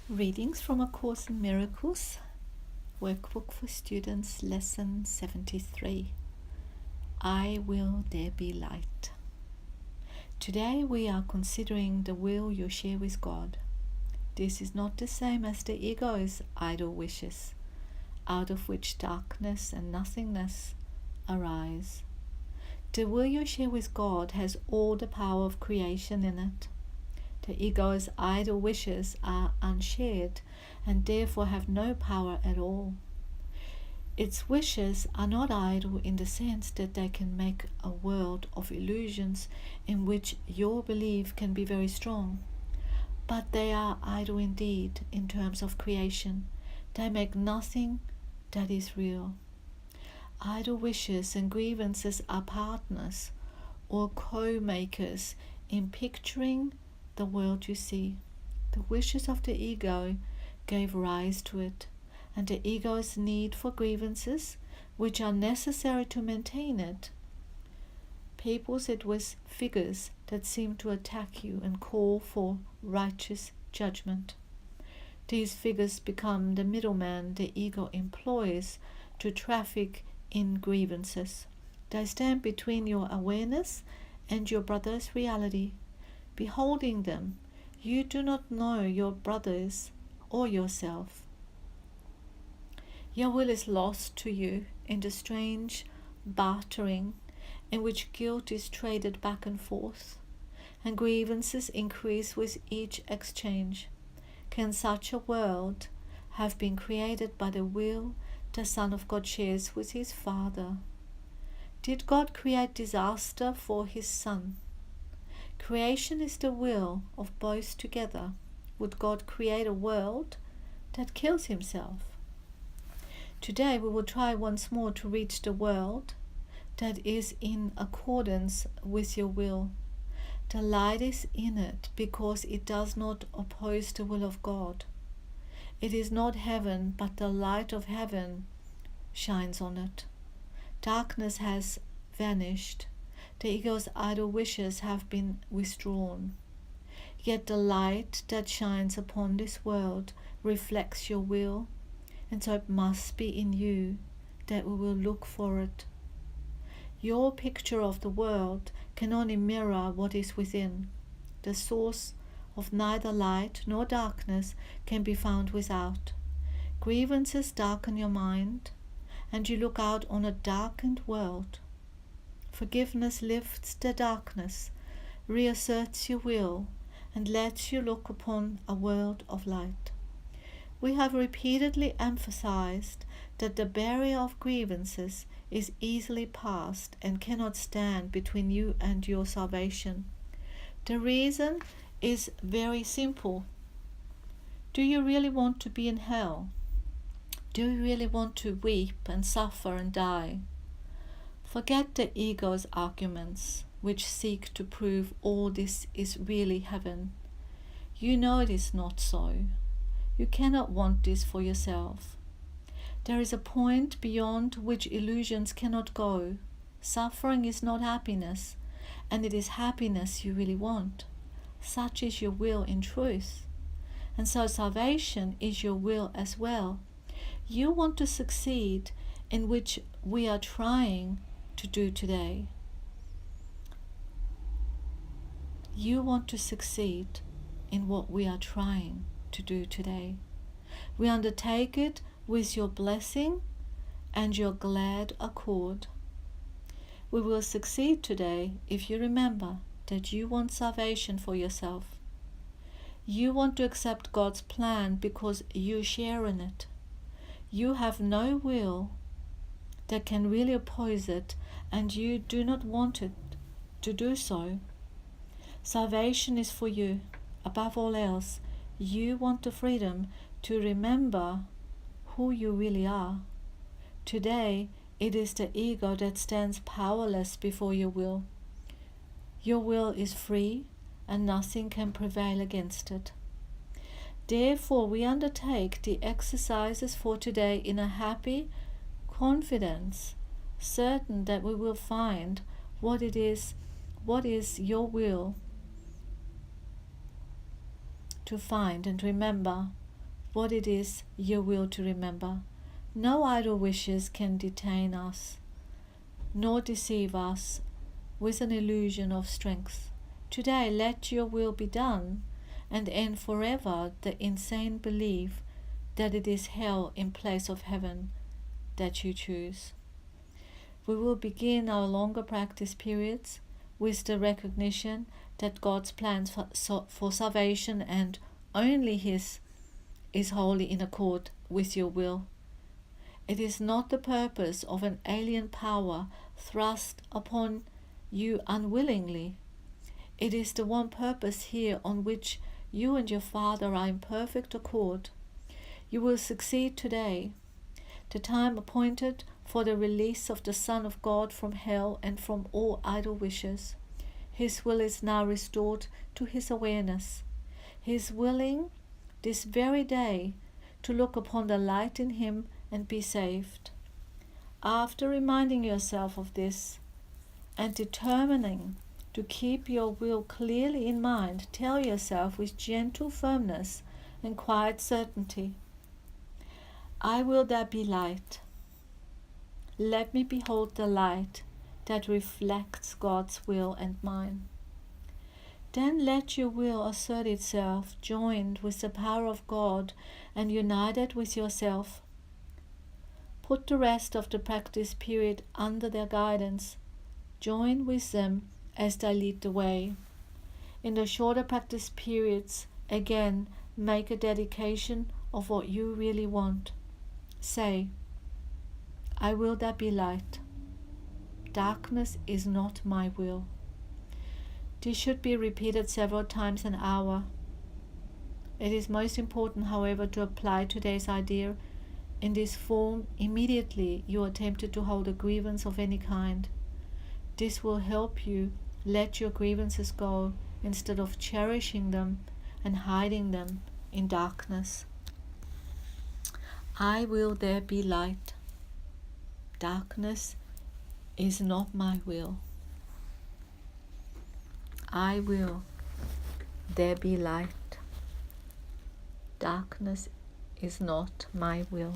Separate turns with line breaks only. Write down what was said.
Readings from A Course in Miracles, Workbook for Students, Lesson 73. I will there be light. Today we are considering the will you share with God. This is not the same as the ego's idle wishes, out of which darkness and nothingness arise. The will you share with God has all the power of creation in it. The ego's idle wishes are unshared and therefore have no power at all. Its wishes are not idle in the sense that they can make a world of illusions in which your belief can be very strong. But they are idle indeed in terms of creation. They make nothing that is real. Idle wishes and grievances are partners or co-makers in picturing the world you see. The wishes of the ego gave rise to it, and the ego's need for grievances, which are necessary to maintain it, peoples it with figures that seem to attack you and call for righteous judgment. These figures become the middleman the ego employs to traffic in grievances. They stand between your awareness and your brother's reality. Beholding them, you do not know your brothers or yourself. Your will is lost to you in the strange bartering in which guilt is traded back and forth, and grievances increase with each exchange. Can such a world have been created by the will the Son of God shares with his Father? Did God create disaster for his Son? Creation is the will of both together. Would God create a world that kills himself? Today we will try once more to reach the world that is in accordance with your will. The light is in it because it does not oppose the will of God. It is not heaven, but the light of heaven shines on it. Darkness has vanished. The ego's idle wishes have been withdrawn. Yet the light that shines upon this world reflects your will, and so it must be in you that we will look for it. Your picture of the world can only mirror what is within. The source of neither light nor darkness can be found without. Grievances darken your mind, and you look out on a darkened world. Forgiveness lifts the darkness, reasserts your will, and lets you look upon a world of light. We have repeatedly emphasized that the barrier of grievances is easily passed and cannot stand between you and your salvation. The reason is very simple. Do you really want to be in hell? Do you really want to weep and suffer and die? Forget the ego's arguments, which seek to prove all this is really heaven. You know it is not so. You cannot want this for yourself. There is a point beyond which illusions cannot go. Suffering is not happiness, and it is happiness you really want. Such is your will in truth. And so salvation is your will as well. You want to succeed in which we are trying to do today. You want to succeed in what we are trying to do today. We undertake it with your blessing and your glad accord. We will succeed today if you remember that you want salvation for yourself. You want to accept God's plan because you share in it. You have no will that can really oppose it, and you do not want it to do so. Salvation is for you. Above all else, you want the freedom to remember who you really are. Today, it is the ego that stands powerless before your will. Your will is free, and nothing can prevail against it. Therefore, we undertake the exercises for today in a happy confidence, certain that we will find what is your will to find and remember what it is you will to remember. No idle wishes can detain us, nor deceive us with an illusion of strength. Today, let your will be done, and end forever the insane belief that it is hell in place of heaven that you choose. We will begin our longer practice periods with the recognition that God's plans for salvation, and only His, is wholly in accord with your will. It is not the purpose of an alien power thrust upon you unwillingly. It is the one purpose here on which you and your Father are in perfect accord. You will succeed today. The time appointed for the release of the Son of God from hell and from all idle wishes. His will is now restored to his awareness. He is willing this very day to look upon the light in him and be saved. After reminding yourself of this and determining to keep your will clearly in mind, tell yourself with gentle firmness and quiet certainty, I will there be light. Let me behold the light that reflects God's will and mine. Then let your will assert itself, joined with the power of God and united with yourself. Put the rest of the practice period under their guidance. Join with them as they lead the way. In the shorter practice periods, again, make a dedication of what you really want. Say, I will there be light. Darkness is not my will. This should be repeated several times an hour. It is most important, however, to apply today's idea in this form immediately you are tempted to hold a grievance of any kind. This will help you let your grievances go instead of cherishing them and hiding them in darkness. I will there be light. Darkness is not my will. I will there be light. Darkness is not my will.